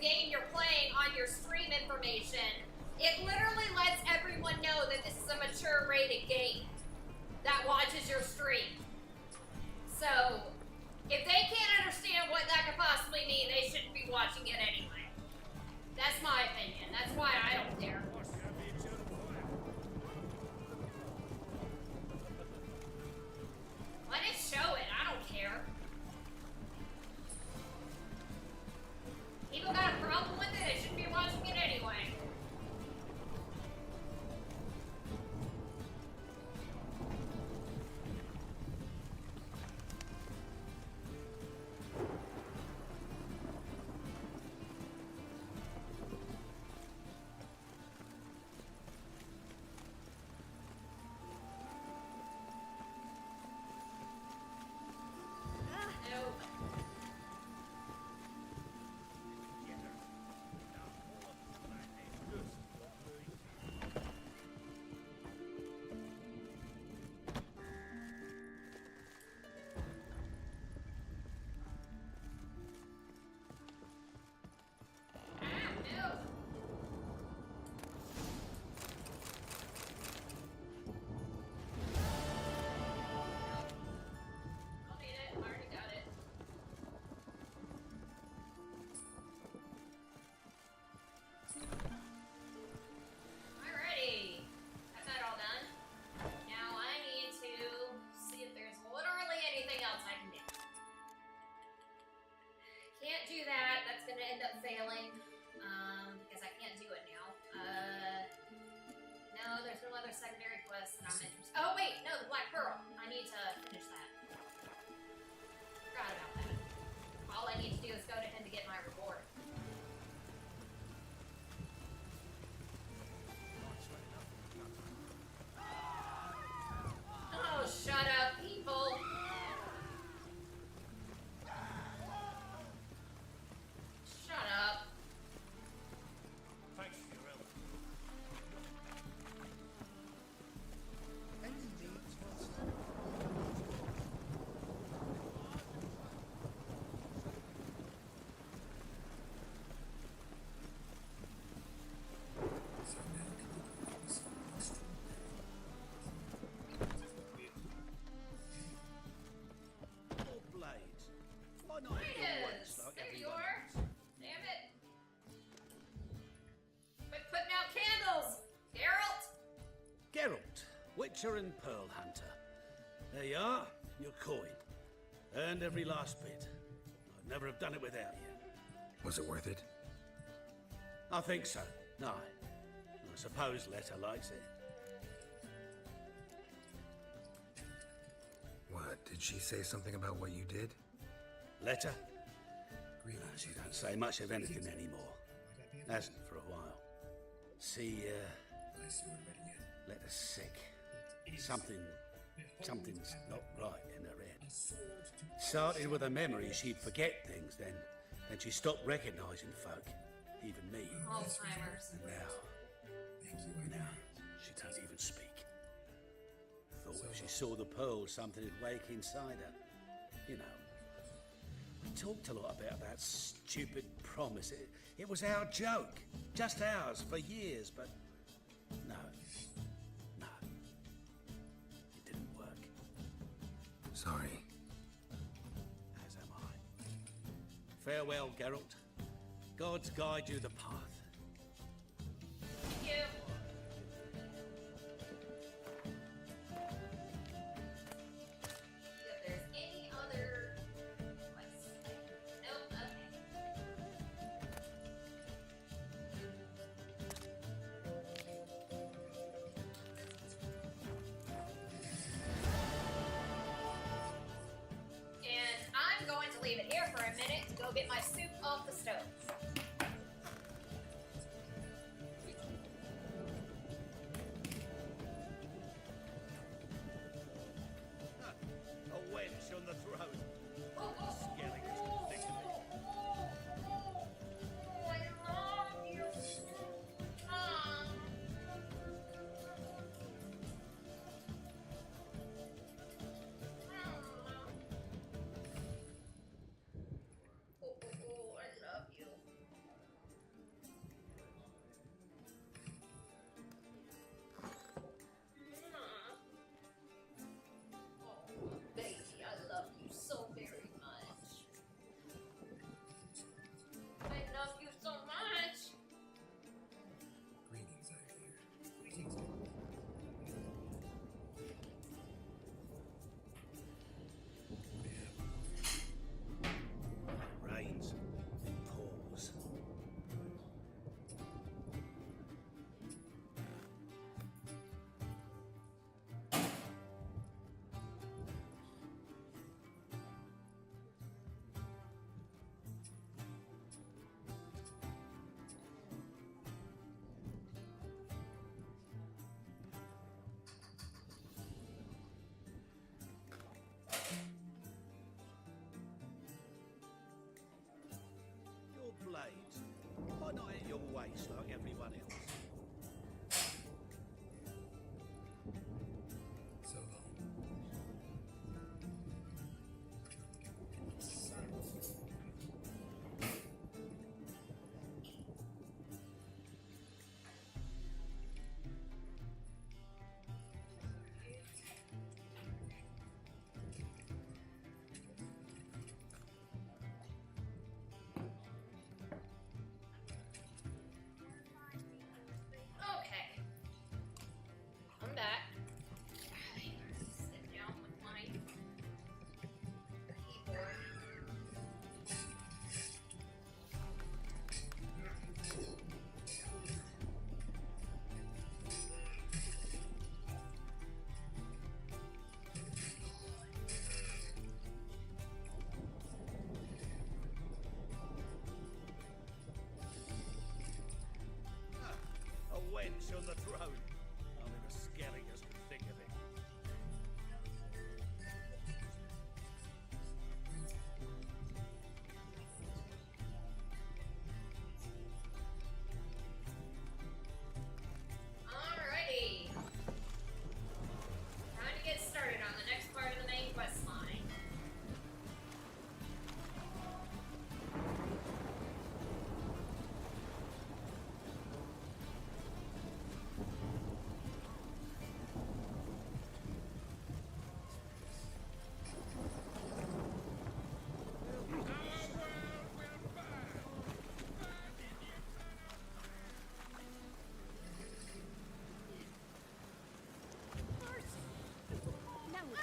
game you're playing on your stream information, it literally lets everyone know that this is a mature rated game that watches your stream. So, if they can't understand what that could possibly mean, they shouldn't be watching it anyway. That's my opinion. That's why I don't care. Let it show it. I don't care. People got a problem with it, they shouldn't be watching it anyway. Secondary quests that I'm interested. Oh wait, no, the Black Pearl. I need to finish that. Forgot about that. All I need to do is go to him to get my reward. Oh, shut up, people. Shut up. Thanks for your help. There you are. Damn it. Quit putting out candles. Geralt. Geralt, Witcher and Pearl Hunter. There you are, your coin. Earned every last bit. I'd never have done it without you. Was it worth it? I think so. No. I suppose Letta likes it. What, did she say something about what you did? Letta? No, she don't say much of anything anymore. Hasn't for a while. Letta's sick. Something's not right in her head. Started with a memory she'd forget things, then she stopped recognizing folk, even me. Alzheimer's. And now she don't even speak. Thought if she saw the pearl, something would wake inside her. You know. We talked a lot about that stupid promise. It was our joke. Just ours for years, but no. It didn't work. Sorry. As am I. Farewell, Geralt. Gods guide you the path. Thank you. If there's any other quests. Nope, okay. And I'm going to leave it here for a minute to go get my soup off the stove. A wench on the throne. I love you. waste like everyone else. So long. Okay. I'm back. Sit down with my keyboard. A wench on the throne. Only the Skelligers could think of it. Alrighty. Time to get started on the next part of the main quest line. Get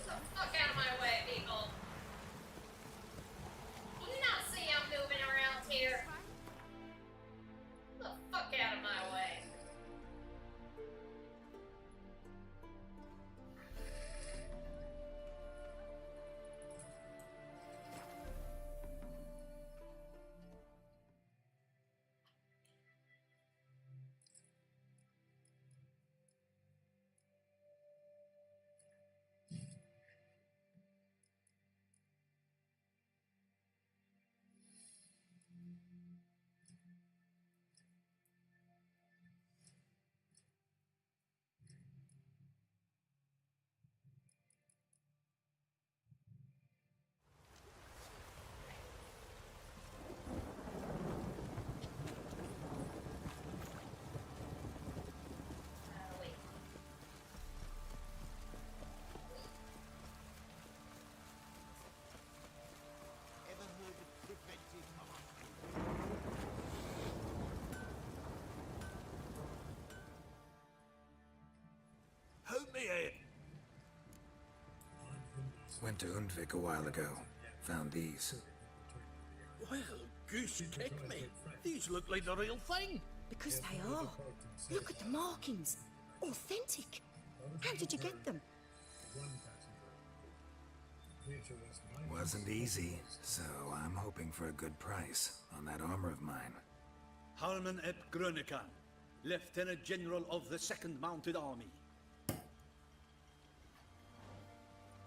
the fuck out of my way, people. Do you not see I'm moving around here? Get the fuck out of my way. Wait. Ever heard of preventive harm? Help me in. Went to Undvik a while ago. Found these. Well, goose kick me. These look like the real thing. Because they are. Look at the markings. Authentic. How did you get them? Wasn't easy, so I'm hoping for a good price on that armor of mine. Harman ep Grönikan, Lieutenant General of the 2nd Mounted Army.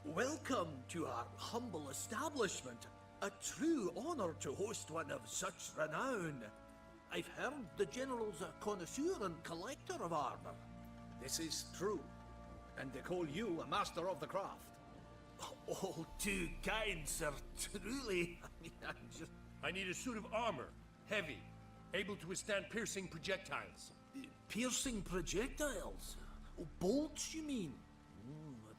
Welcome to our humble establishment. A true honor to host one of such renown. I've heard the General's a connoisseur and collector of armor. This is true, and they call you a master of the craft. All too kind, sir. Truly. I need a suit of armor, heavy, able to withstand piercing projectiles. Piercing projectiles? Oh, bolts, you mean?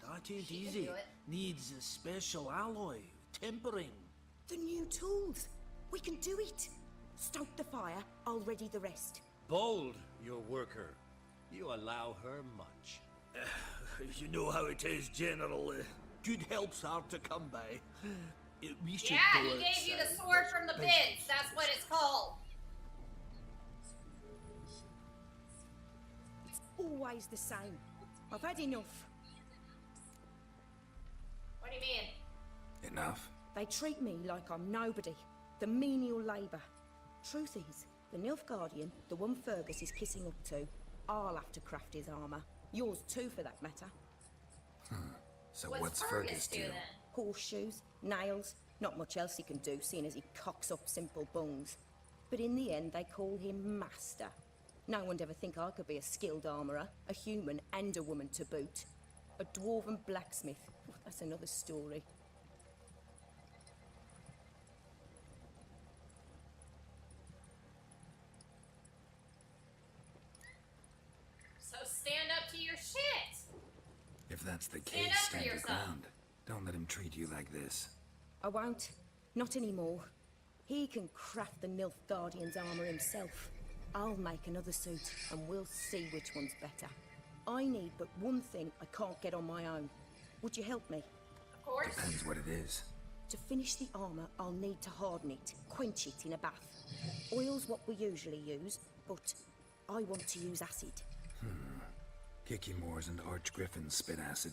That ain't She can easy. do it. Needs a special alloy, tempering. The new tools. We can do it. Stoke the fire, I'll ready the rest. Bold, your worker. You allow her much. You know how it is, General. Good help's hard to come by. We should Yeah, go he gave you the outside. sword from the bids. That's what it's called. It's always the same. I've had enough. What do you mean? Enough? They treat me like I'm nobody. The menial labour. Truth is, the Nilfgaardian, the one Fergus is kissing up to, I'll have to craft his armour. Yours too, for that matter. So What's what's Fergus Fergus do do? then? Horseshoes, nails, not much else he can do, seeing as he cocks up simple bones. But in the end, they call him Master. No one'd ever think I could be a skilled armourer, a human and a woman to boot. A dwarven blacksmith. That's another story. So stand up to your shit! If that's the Stand case, up for stand your yourself. ground. Don't let him treat you like this. I won't. Not anymore. He can craft the Nilfgaardian's armour himself. I'll make another suit, and we'll see which one's better. I need but one thing I can't get on my own. Would you help me? Of course. Depends what it is. To finish the armour, I'll need to harden it, quench it in a bath. Oil's what we usually use, but I want to use acid. Kikimoors and archgriffins spit acid.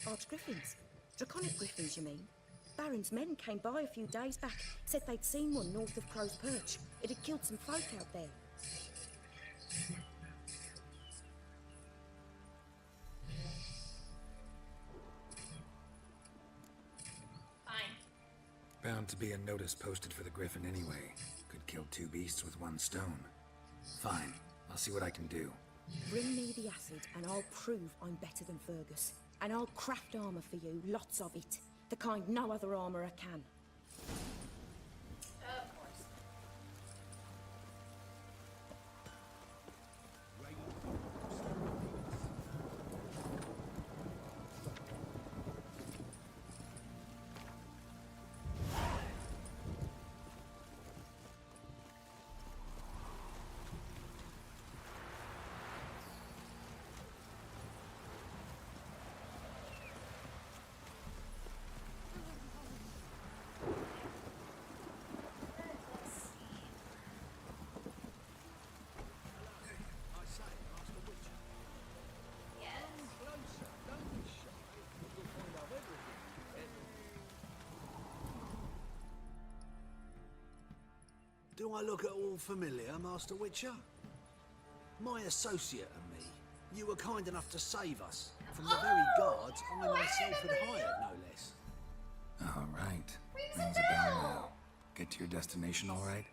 Archgriffins? Draconic griffins, you mean? Baron's men came by a few days back, said they'd seen one north of Crow's Perch. It had killed some folk out there. Fine. Bound to be a notice posted for the griffin anyway. Could kill two beasts with one stone. Fine, I'll see what I can do. Bring me the acid and I'll prove I'm better than Fergus. And I'll craft armour for you, lots of it. The kind no other armourer can. Of course. Do I look at all familiar, Master Witcher? My associate and me, you were kind enough to save us from the very guards I myself had hired, no less. All right. Rings a Rings a bell bell. now. Get to your destination all right?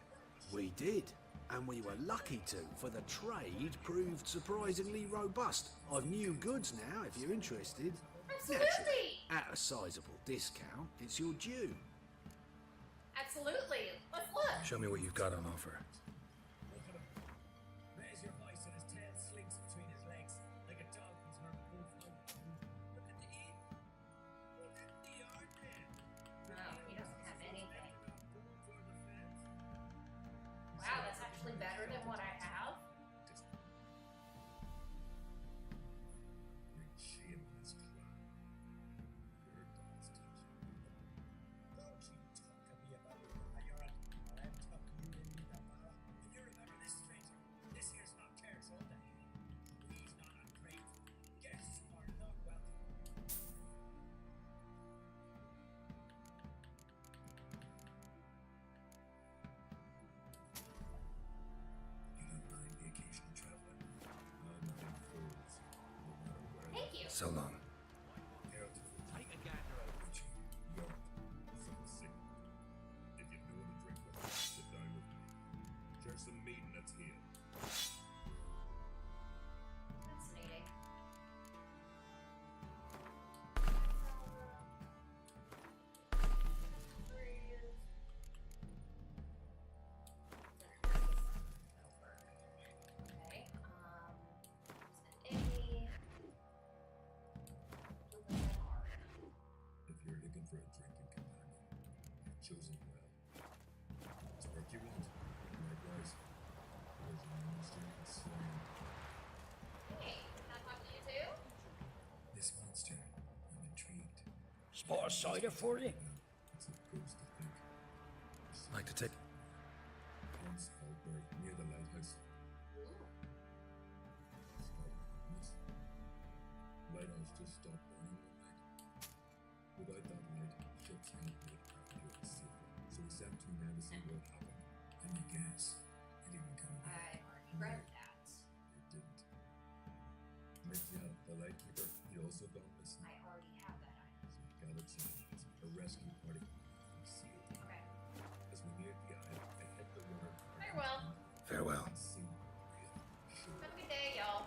We did, and we were lucky to, for the trade proved surprisingly robust. I've new goods now, if you're interested. Absolutely. Naturally, at a sizable discount, it's your due. Absolutely. Let's look. Show me what you've got on offer. Raise your voice and his tail slinks between his legs like a dog who's heard a wolf howl. Look at the inn. Look at the yard man. No, he doesn't have anything. Wow, that's actually better than what I have. Bring shame on his clan. Your dog's touch. Don't you talk to me about Ayora. I'll tuck you in with the mara. And you remember this, stranger. This here's not Cairns all day. He's not ungrateful. Guests are not welcome. You don't mind the occasional traveler. No mind fools, no matter where. Thank you. So long. Geralt of Rivia. Take a gander over which York is on the sick. If you know to drink with us, sit down with me. Share some meat and let's heal. Fascinating. Okay, If you're looking for a drinking companion, you've chosen well. It's work you want, likewise. There's a monster and slain. Hey, can I talk to you too? This monster, I'm intrigued. Spot a cider for you? It's a ghost, I think. Like to take... Once Hallberg near the lighthouse. Miss. Lighthouse just stopped burning one night. Without that light, ships can't make traffic safely. So we sent two men to see what happened. And you guess, it didn't come back. I already read that. It didn't. Mitya, the lightkeeper, he also gone missing. I already have that item. So we gathered supplies, a rescue party, and sealed. Okay. As we neared the isle, I hit the water. My well. Have a good day, y'all.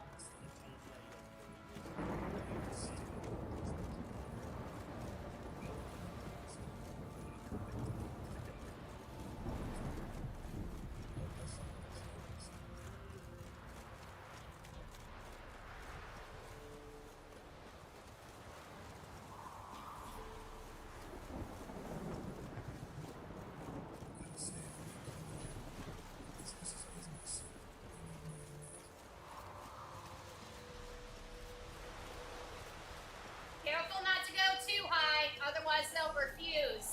Careful not to go too high, otherwise they'll refuse.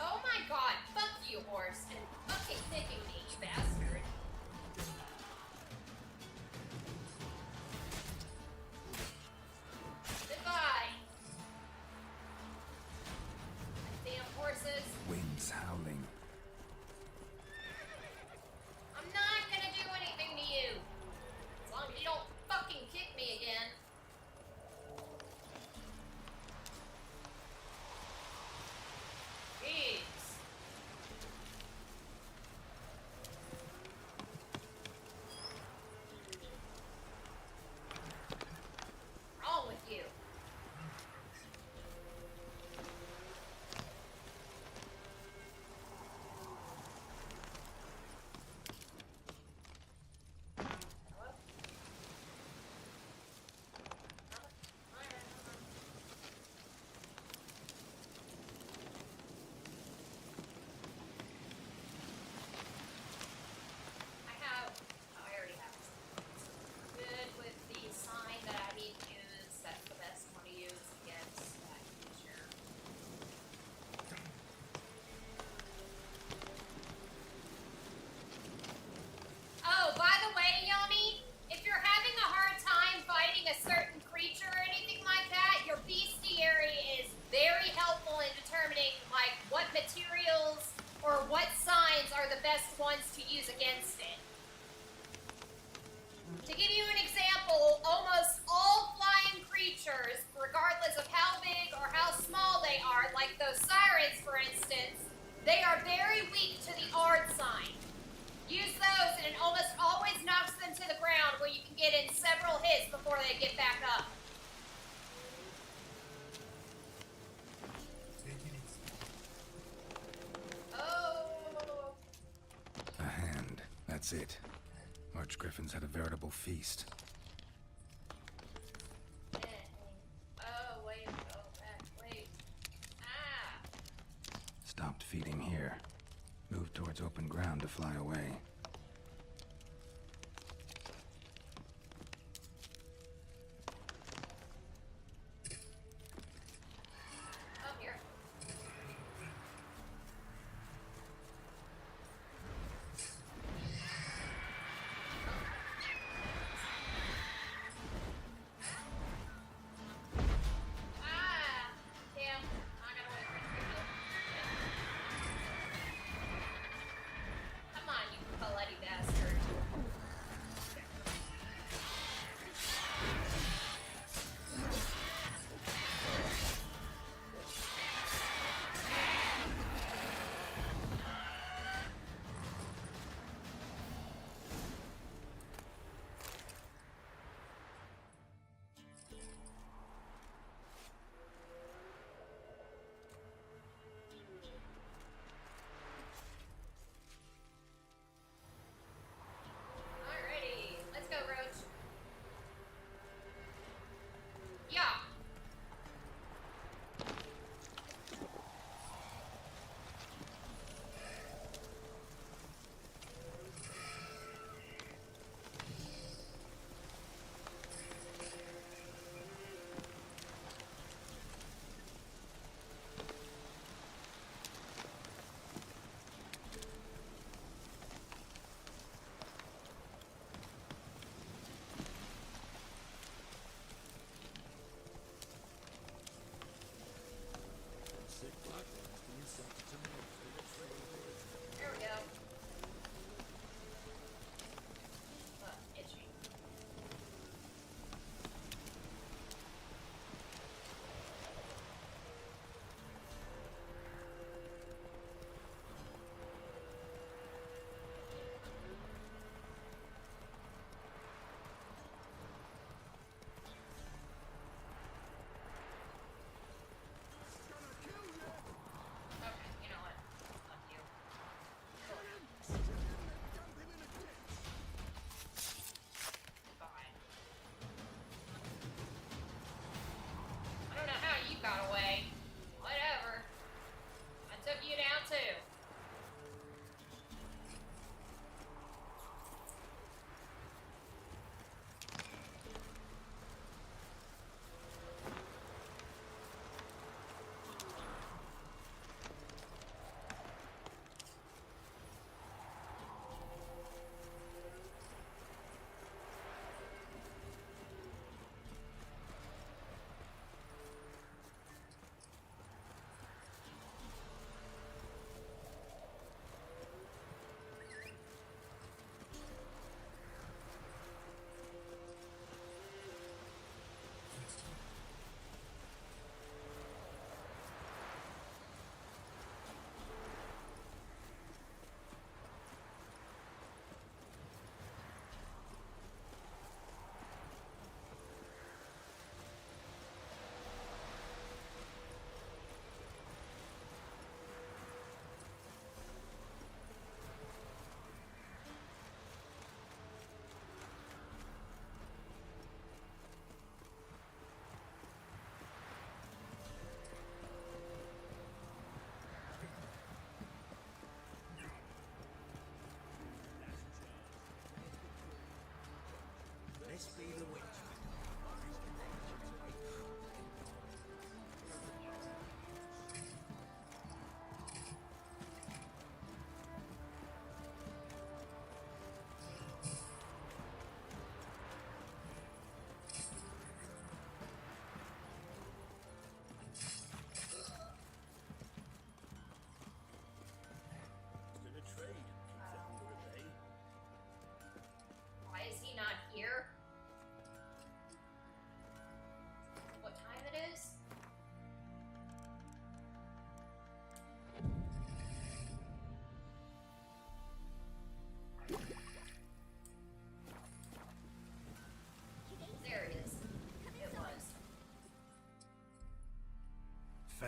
Oh my god, fuck you, horse, and fucking kicking me, you bastard. Goodbye. Damn horses. Winds howling. I'm not gonna do anything to you. As long as you don't fucking kick me again. Jeez. What's wrong with you? I already have it. Good with the sign that I need to use. That's the best one to use against that creature. Oh, by the way, Yami, if you're having a hard time fighting a certain creature or anything like that, your bestiary is very helpful in determining, like, what materials or what signs are the best ones to use against it. To give you an example, almost all flying creatures, regardless of how big or how small they are, like those sirens, for instance, they are very weak to the Ard sign. Use those and it almost always knocks them to the ground where you can get in several hits before they get back up. Oh. A hand. That's it. Archgriffins had a veritable feast. Oh, wait, go back, wait. Ah. Stopped feeding here. Moved towards open ground to fly away. Oh, here. Ah, damn. I gotta wait for it to reveal. Come on, you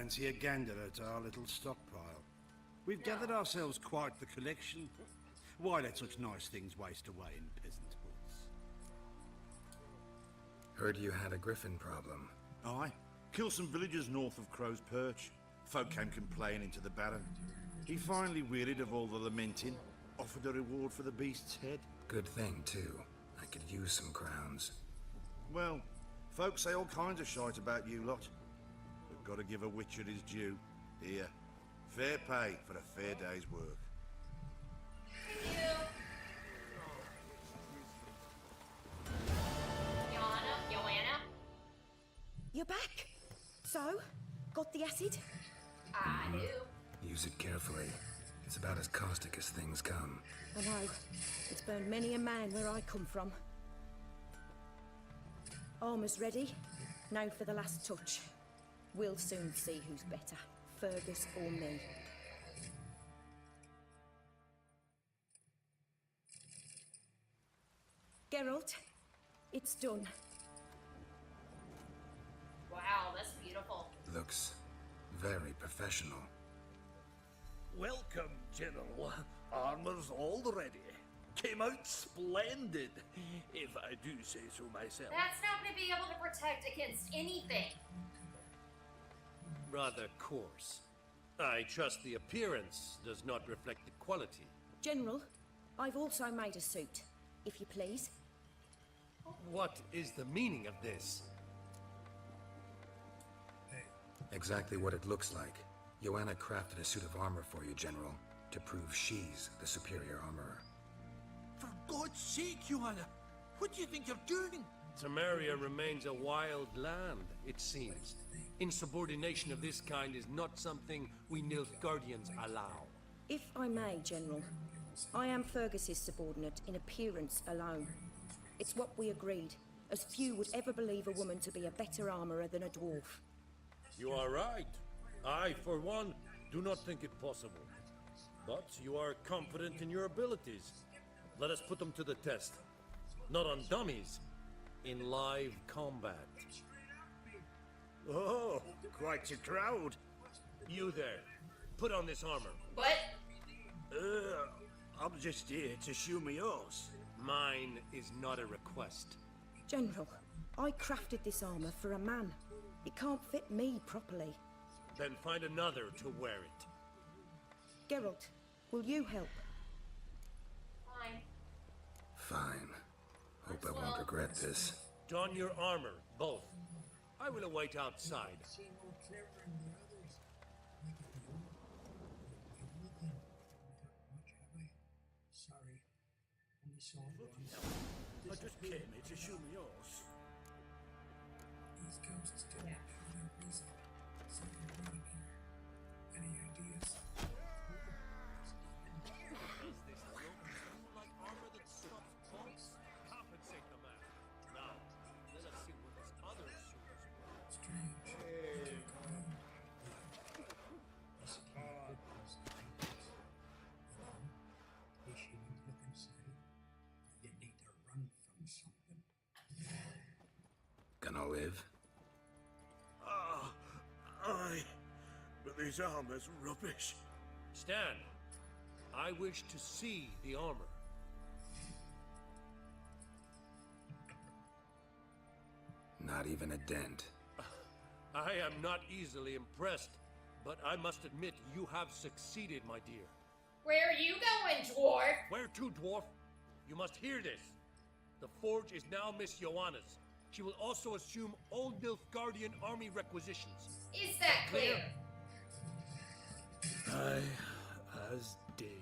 Fancy a gander at our little stockpile. We've gathered ourselves quite the collection. Why let such nice things waste away in peasant woods? Heard you had a griffin problem. Aye. Killed some villagers north of Crow's Perch. Folk came complaining to the Baron. He finally wearied of all the lamenting, offered a reward for the beast's head. Good thing, too. I could use some crowns. Well, folks say all kinds of shite about you lot. We've got to give a witcher his due. Here, fair pay for a fair day's work. Thank you. Joanna? You're back. So, got the acid? I do. Use it carefully. It's about as caustic as things come. I know. It's burned many a man where I come from. Armor's ready. Now for the last touch. We'll soon see who's better, Fergus or me. Geralt, it's done. Wow, that's beautiful. Looks very professional. Welcome, General. Armor's all ready. Came out splendid, if I do say so myself. That's not going to be able to protect against anything. Rather coarse. I trust the appearance does not reflect the quality. General, I've also made a suit, if you please. What is the meaning of this? Exactly what it looks like. Joanna crafted a suit of armor for you, General, to prove she's the superior armorer. For God's sake, Joanna, what do you think you're doing? Samaria remains a wild land, it seems. Insubordination of this kind is not something we Nilfgaardians allow. If I may, General, I am Fergus's subordinate in appearance alone. It's what we agreed, as few would ever believe a woman to be a better armorer than a dwarf. You are right. I, for one, do not think it possible. But you are confident in your abilities. Let us put them to the test. Not on dummies, in live combat. Oh, quite a crowd. You there, put on this armor. What? I'm just here to show me yours. Mine is not a request. General, I crafted this armor for a man. It can't fit me properly. Then find another to wear it. Geralt, will you help? Fine. Fine. Hope I won't regret this. Don your armor, both. I will await outside. Seem more clever than the others. Much have I? Sorry. Only saw once. I just came here to show me yours. These ghosts don't have their reason. Something wrong here. Any ideas? Like armor that stops pulse? Compensate the man. Now, let us see what this other suit is worth. Strange. This odd was they shouldn't look inside. You need to run from something. Gonna live? Aye, but this armor's rubbish. Stand. I wish to see the armor. Not even a dent. I am not easily impressed, but I must admit you have succeeded, my dear. Where are you going, dwarf? Where to, dwarf? You must hear this. The forge is now Miss Joanna's. She will also assume all Nilfgaardian army requisitions. Is that clear? Aye, as day.